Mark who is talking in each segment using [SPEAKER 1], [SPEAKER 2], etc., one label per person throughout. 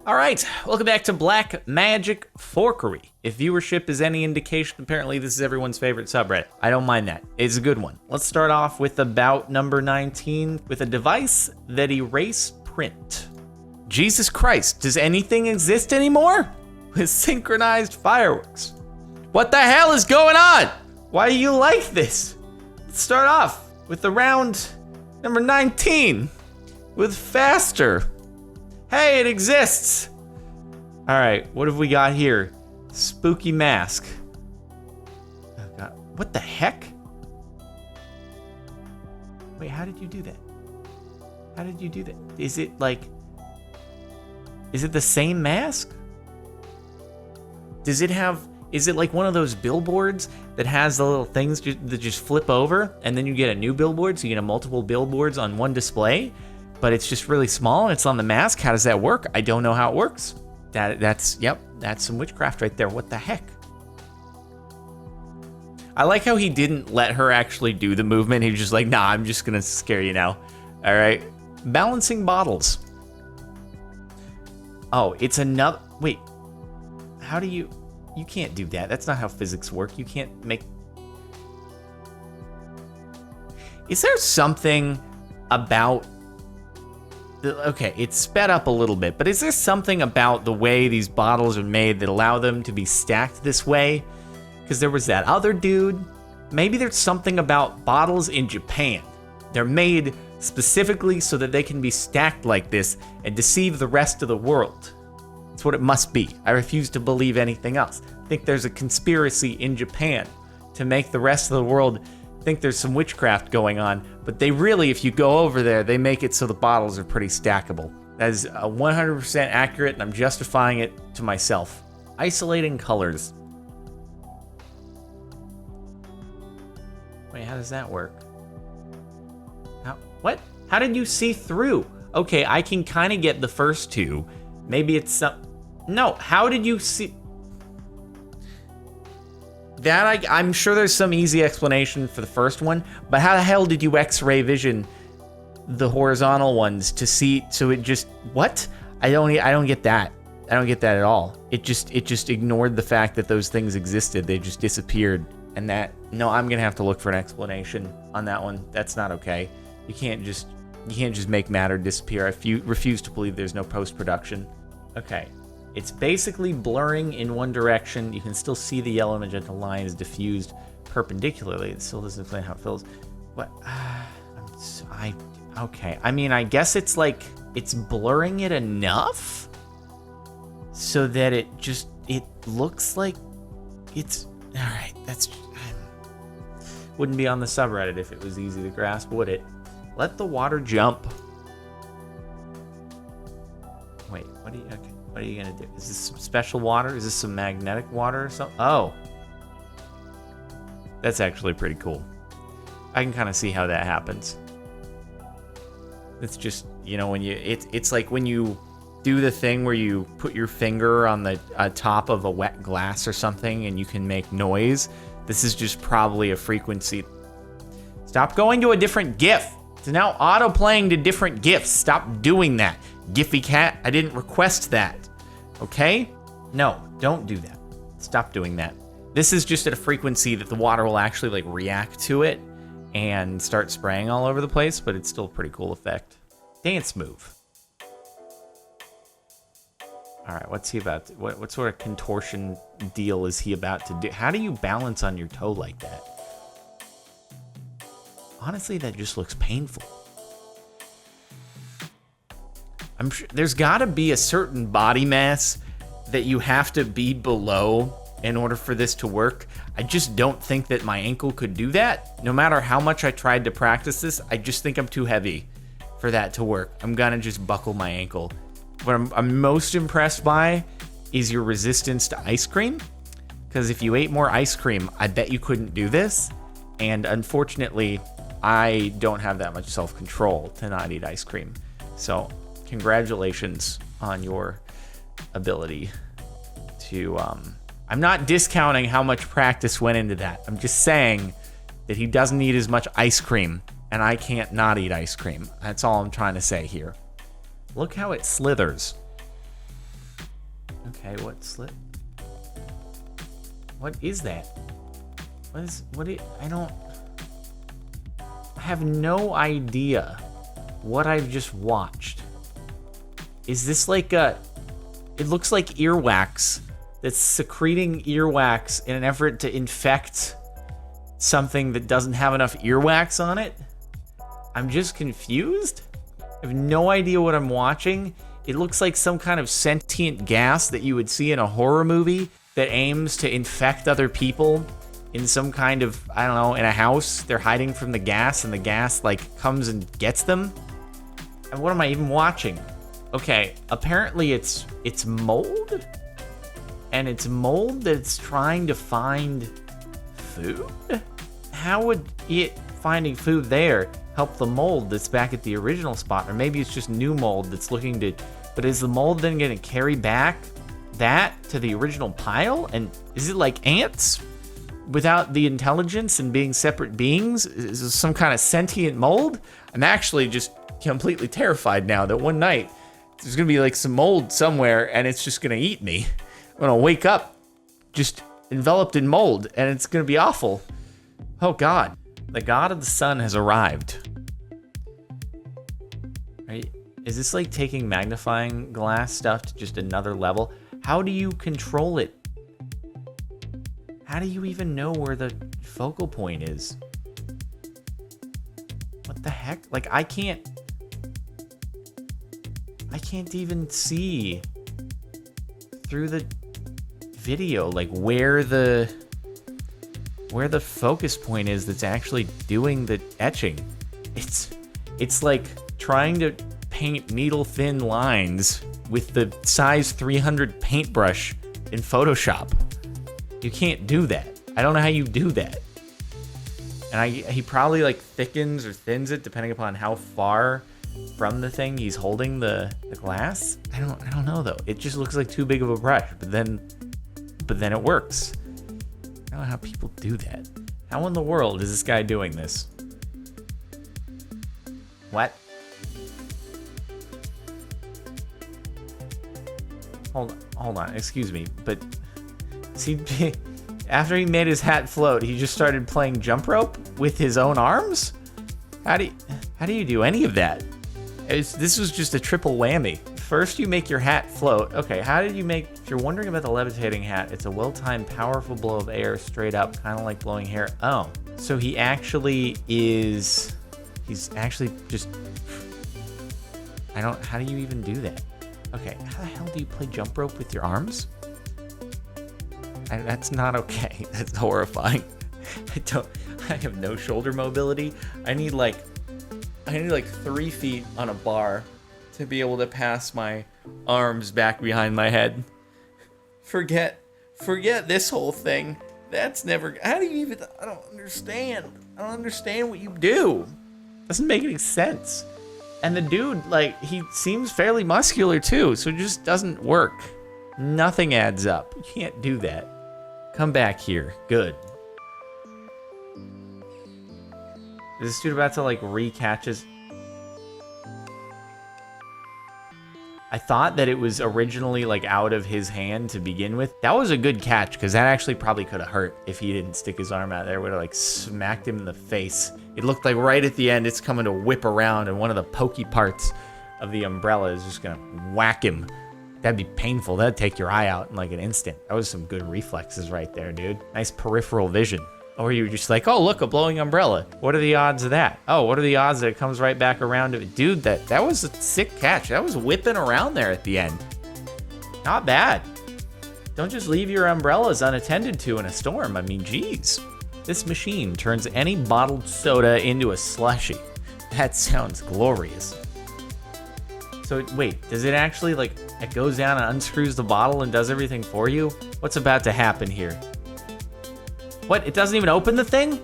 [SPEAKER 1] All right, welcome back to Black Magic Forkery. If viewership is any indication, apparently this is everyone's favorite subreddit. I don't mind that. It's a good one. Let's start off with about number 19 with a device that erase print. Jesus Christ, does anything exist anymore? With synchronized fireworks. What the hell is going on? Why do you like this? Let's start off with the round number 19 with faster. Hey, it exists. All right, what have we got here? Spooky mask. Oh God, what the heck? Wait, how did you do that? How did you do that? Is it the same mask? Is it like one of those billboards that has the little things that just flip over and then you get a new billboard, so you get multiple billboards on one display? But it's just really small and it's on the mask. How does that work? I don't know how it works. That's some witchcraft right there. What the heck? I like how he didn't let her actually do the movement. He was just like, nah, I'm just gonna scare you now. All right. Balancing bottles. Oh, it's another, wait. How do you can't do that. That's not how physics work. You can't make. Is there something about okay, it's sped up a little bit, but is there something about the way these bottles are made that allow them to be stacked this way? Because there was that other dude. Maybe there's something about bottles in Japan. They're made specifically so that they can be stacked like this and deceive the rest of the world. That's what it must be. I refuse to believe anything else. I think there's a conspiracy in Japan to make the rest of the world think there's some witchcraft going on, but they really, if you go over there, they make it so the bottles are pretty stackable. That is 100% accurate, and I'm justifying it to myself. Isolating colors. Wait, how does that work? What? How did you see through? Okay, I can kind of get the first two. Maybe it's some. No, how did you see? That I'm sure there's some easy explanation for the first one, but how the hell did you X-ray vision the horizontal ones to see? So it just what? I don't get that. I don't get that at all. It just ignored the fact that those things existed. They just disappeared, and that no, I'm gonna have to look for an explanation on that one. That's not okay. You can't just make matter disappear. I refuse to believe there's no post-production. Okay. It's basically blurring in one direction. You can still see the yellow magenta line is diffused perpendicularly. It still doesn't explain how it fills. What? Okay. I mean, I guess it's like it's blurring it enough so that it looks like it's all right. That's wouldn't be on the subreddit if it was easy to grasp, would it? Let the water jump. Wait, what are you? Okay. What are you gonna do? Is this some special water? Is this some magnetic water or something? Oh. That's actually pretty cool. I can kind of see how that happens. It's just, when it's like when you do the thing where you put your finger on the top of a wet glass or something and you can make noise. This is just probably a frequency. Stop going to a different GIF. It's now auto-playing to different GIFs. Stop doing that. Giphy cat, I didn't request that. Okay? No, don't do that. Stop doing that. This is just at a frequency that the water will actually react to it and start spraying all over the place, but it's still a pretty cool effect. Dance move. All right, what's he about to, what sort of contortion deal is he about to do? How do you balance on your toe like that? Honestly, that just looks painful. I'm sure there's got to be a certain body mass that you have to be below in order for this to work. I just don't think that my ankle could do that. No matter how much I tried to practice this, I just think I'm too heavy for that to work. I'm gonna just buckle my ankle. What I'm most impressed by is your resistance to ice cream. Because if you ate more ice cream, I bet you couldn't do this. And unfortunately, I don't have that much self-control to not eat ice cream. So congratulations on your ability to, I'm not discounting how much practice went into that. I'm just saying that he doesn't eat as much ice cream, and I can't not eat ice cream. That's all I'm trying to say here. Look how it slithers. Okay, what slit? What is that? I have no idea what I've just watched. Is this like it looks like earwax that's secreting earwax in an effort to infect something that doesn't have enough earwax on it? I'm just confused. I have no idea what I'm watching. It looks like some kind of sentient gas that you would see in a horror movie that aims to infect other people in some kind of, I don't know, in a house. They're hiding from the gas and the gas like comes and gets them. And what am I even watching? Okay, apparently it's mold. And it's mold that's trying to find food? How would it finding food there help the mold that's back at the original spot? Or maybe it's just new mold that's looking to, but is the mold then gonna carry back that to the original pile? And is it like ants without the intelligence and being separate beings? Is this some kind of sentient mold? I'm actually just completely terrified now that one night there's gonna be like some mold somewhere and it's just gonna eat me. I'm gonna wake up just enveloped in mold and it's gonna be awful. Oh God, the God of the Sun has arrived. Right? Is this like taking magnifying glass stuff to just another level? How do you control it? How do you even know where the focal point is? What the heck? Like I can't even see through the video like where the focus point is that's actually doing the etching. It's like trying to paint needle thin lines with the size 300 paintbrush in Photoshop. You can't do that. I don't know how you do that. And he probably like thickens or thins it depending upon how far from the thing he's holding the glass. I don't know though. It just looks like too big of a brush, but then it works. I don't know how people do that. How in the world is this guy doing this? What? Hold on, excuse me, but see, after he made his hat float, he just started playing jump rope with his own arms? How do you do any of that? This was just a triple whammy. First, you make your hat float. Okay, how did you make... If you're wondering about the levitating hat, it's a well-timed, powerful blow of air straight up, kind of like blowing hair. Oh, so he actually is... He's actually just... How do you even do that? Okay, how the hell do you play jump rope with your arms? That's not okay. That's horrifying. I have no shoulder mobility. I need like 3 feet on a bar to be able to pass my arms back behind my head. Forget this whole thing. That's never... How do you even... I don't understand. I don't understand what you do. Doesn't make any sense. And the dude, like, he seems fairly muscular too, so it just doesn't work. Nothing adds up. You can't do that. Come back here. Good. Is this dude about to, like, recatch his... I thought that it was originally, like, out of his hand to begin with. That was a good catch, because that actually probably could have hurt if he didn't stick his arm out there. It would have, like, smacked him in the face. It looked like right at the end, it's coming to whip around, and one of the pokey parts of the umbrella is just going to whack him. That'd be painful. That'd take your eye out in, like, an instant. That was some good reflexes right there, dude. Nice peripheral vision. Or you were just like, oh, look, a blowing umbrella. What are the odds of that? Oh, what are the odds that it comes right back around to it? Dude, that was a sick catch. That was whipping around there at the end. Not bad. Don't just leave your umbrellas unattended to in a storm. I mean, geez. This machine turns any bottled soda into a slushy. That sounds glorious. So wait, does it actually, like, it goes down and unscrews the bottle and does everything for you? What's about to happen here? What? It doesn't even open the thing?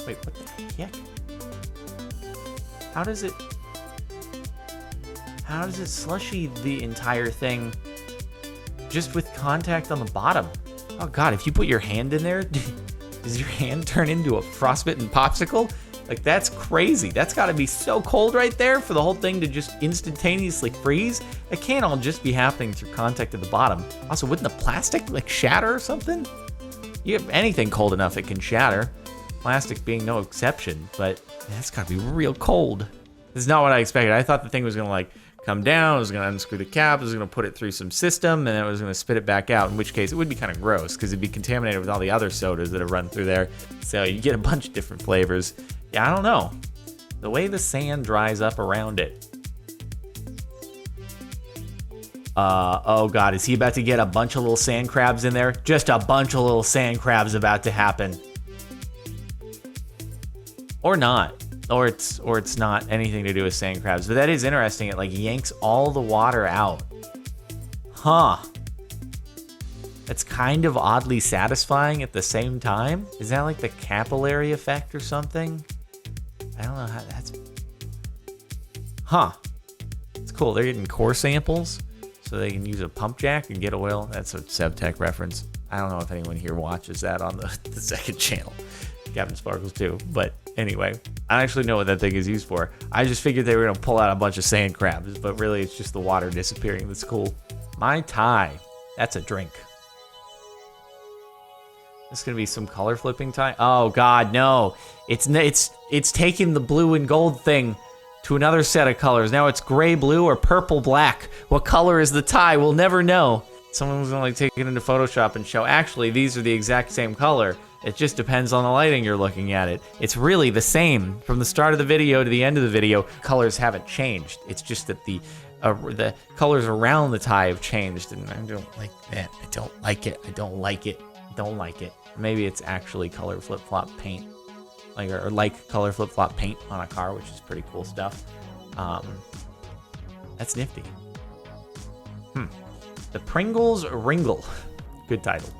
[SPEAKER 1] Wait, what the heck? How does it slushy the entire thing just with contact on the bottom? Oh God, if you put your hand in there, does your hand turn into a frostbitten popsicle? Like, that's crazy. That's got to be so cold right there for the whole thing to just instantaneously freeze. It can't all just be happening through contact at the bottom. Also, wouldn't the plastic, like, shatter or something? You have anything cold enough, it can shatter. Plastic being no exception, but that's got to be real cold. This is not what I expected. I thought the thing was going to, like, come down, it was going to unscrew the cap, it was going to put it through some system, and then it was going to spit it back out, in which case it would be kind of gross because it'd be contaminated with all the other sodas that have run through there. So you get a bunch of different flavors. Yeah, I don't know. The way the sand dries up around it. Oh God, is he about to get a bunch of little sand crabs in there? Just a bunch of little sand crabs about to happen. Or not. Or it's not anything to do with sand crabs. But that is interesting. It like yanks all the water out. Huh. That's kind of oddly satisfying at the same time. Is that like the capillary effect or something? I don't know how that's... Huh. It's cool. They're getting core samples so they can use a pump jack and get oil. That's a SevTech reference. I don't know if anyone here watches that on the second channel. Captain Sparkles too. But anyway, I actually know what that thing is used for. I just figured they were going to pull out a bunch of sand crabs, but really it's just the water disappearing. That's cool. Mai Tai. That's a drink. This is going to be some color flipping tie. Oh God, no. It's taking the blue and gold thing to another set of colors. Now it's gray, blue, or purple, black. What color is the tie? We'll never know. Someone was going to like take it into Photoshop and show, actually, these are the exact same color. It just depends on the lighting you're looking at it. It's really the same from the start of the video to the end of the video. Colors haven't changed. It's just that the colors around the tie have changed, and I don't like that. I don't like it. I don't like it. Don't like it. Maybe it's actually color flip-flop paint, like or like color flip-flop paint on a car, which is pretty cool stuff. That's nifty. The Pringles Ringle. Good title.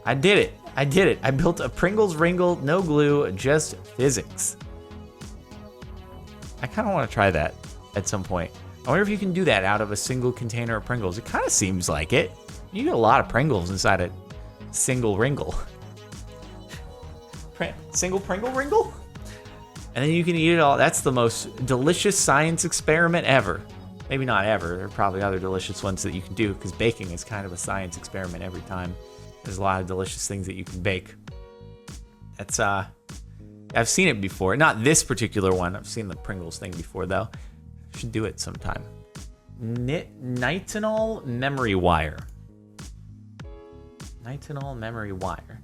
[SPEAKER 1] I did it. I did it. I built a Pringles Ringle, no glue, just physics. I kind of want to try that at some point. I wonder if you can do that out of a single container of Pringles. It kind of seems like it. You get a lot of Pringles inside a single Ringle. Single Pringle Ringle? And then you can eat it all. That's the most delicious science experiment ever. Maybe not ever. There are probably other delicious ones that you can do because baking is kind of a science experiment every time. There's a lot of delicious things that you can bake. That's, I've seen it before. Not this particular one. I've seen the Pringles thing before, though. Should do it sometime. Nitinol memory wire. Nitinol memory wire.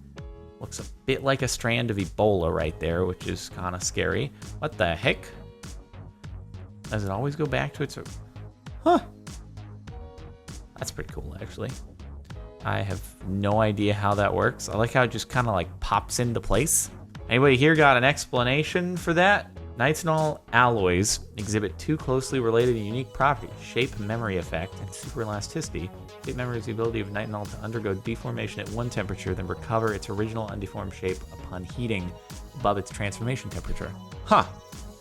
[SPEAKER 1] Looks a bit like a strand of Ebola right there, which is kind of scary. What the heck? Does it always go back to its... Huh. That's pretty cool, actually. I have no idea how that works. I like how it just kind of like pops into place. Anybody here got an explanation for that? Nitinol alloys exhibit two closely related and unique properties: shape, memory effect, and superelasticity. Shape memory is the ability of nitinol to undergo deformation at one temperature, then recover its original undeformed shape upon heating above its transformation temperature. Huh.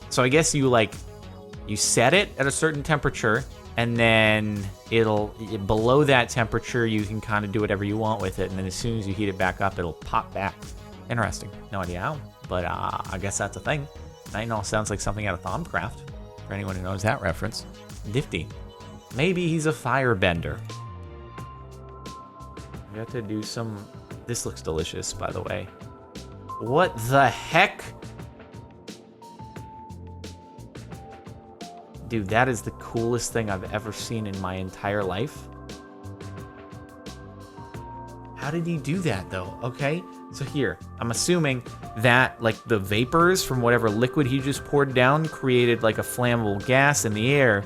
[SPEAKER 1] So I guess you set it at a certain temperature, and then below that temperature, you can kind of do whatever you want with it, and then as soon as you heat it back up, it'll pop back. Interesting. No idea how, but I guess that's a thing. Nitinol sounds like something out of Thaumcraft, for anyone who knows that reference. Nifty. Maybe he's a firebender. We have to do some... This looks delicious, by the way. What the heck? Dude, that is the coolest thing I've ever seen in my entire life. How did he do that, though? Okay, so here, I'm assuming that, like, the vapors from whatever liquid he just poured down created, like, a flammable gas in the air.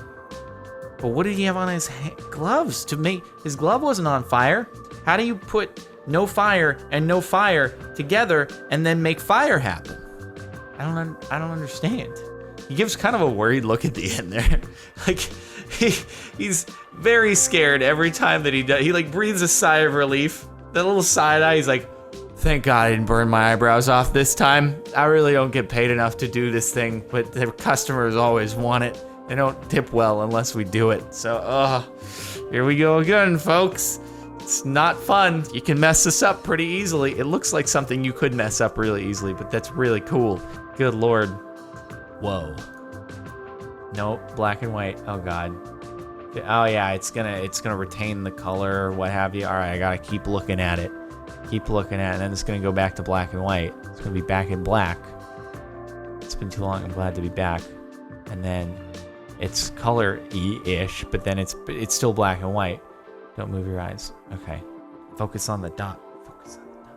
[SPEAKER 1] But what did he have on his gloves to make... His glove wasn't on fire. How do you put no fire and no fire together and then make fire happen? I don't understand. He gives kind of a worried look at the end there. Like, he's very scared every time that he does. He, like, breathes a sigh of relief. That little side eye, he's like, thank God I didn't burn my eyebrows off this time. I really don't get paid enough to do this thing, but the customers always want it. They don't tip well unless we do it. So, here we go again, folks. It's not fun. You can mess this up pretty easily. It looks like something you could mess up really easily, but that's really cool. Good Lord. Whoa. Nope, black and white. Oh God. Oh yeah, it's gonna retain the color or what have you. All right, I gotta keep looking at it. Keep looking at it, and then it's gonna go back to black and white. It's gonna be back in black. It's been too long, I'm glad to be back. And then it's color-y-ish, but then it's still black and white. Don't move your eyes. Okay. Focus on the dot. Focus on the dot.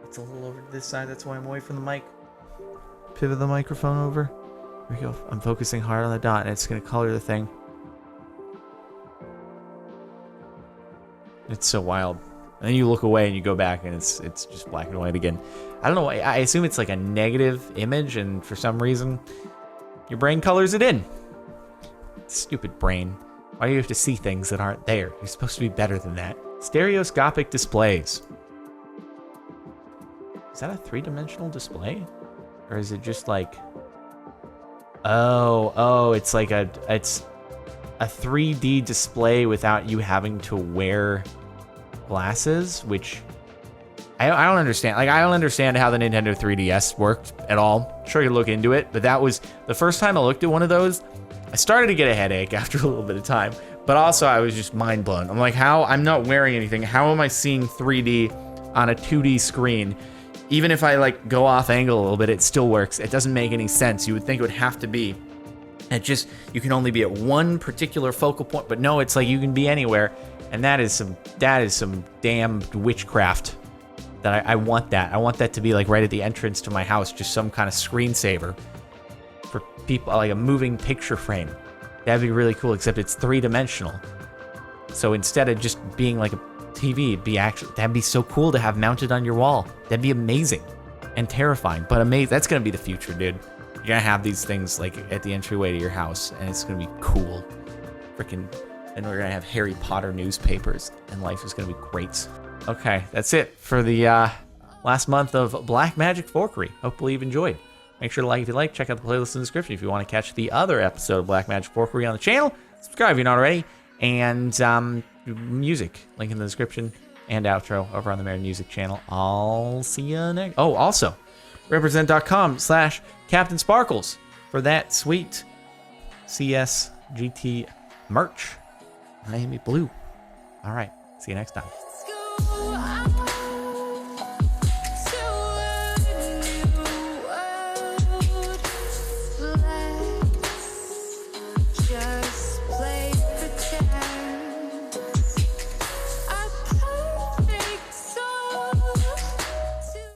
[SPEAKER 1] It's a little over to this side, that's why I'm away from the mic. Pivot the microphone over. Here we go. I'm focusing hard on the dot, and it's gonna color the thing. It's so wild. And then you look away and you go back and it's just black and white again. I don't know. I assume it's like a negative image, and for some reason, your brain colors it in. Stupid brain. Why do you have to see things that aren't there? You're supposed to be better than that. Stereoscopic displays. Is that a three-dimensional display? Or is it just like... Oh, it's like it's a 3D display without you having to wear glasses, which I don't understand. Like, I don't understand how the Nintendo 3DS worked at all. Sure, you look into it, but that was the first time I looked at one of those. I started to get a headache after a little bit of time, but also I was just mind blown. I'm like, how? I'm not wearing anything. How am I seeing 3D on a 2D screen? Even if I like go off angle a little bit, it still works. It doesn't make any sense. You would think it would have to be. You can only be at one particular focal point, but no, it's like you can be anywhere. And that is some damn witchcraft. That I want that. I want that to be like right at the entrance to my house, just some kind of screensaver for people, like a moving picture frame. That'd be really cool, except it's three-dimensional. So instead of just being like a TV, that'd be so cool to have mounted on your wall. That'd be amazing and terrifying, but amazing. That's gonna be the future, dude. You're gonna have these things like at the entryway to your house, and it's gonna be cool. Freaking, and we're gonna have Harry Potter newspapers, and life is gonna be great. Okay, that's it for the last month of Black Magic Forkery. Hopefully you've enjoyed. Make sure to like if you like. Check out the playlist in the description if you want to catch the other episode of Black Magic Forkery on the channel. Subscribe if you're not already. And music, link in the description, and outro over on the Merry Music channel. I'll see you next. Oh, also, represent.com/Captain Sparkles for that sweet CS GT merch. Miami Blue. All right, see you next time.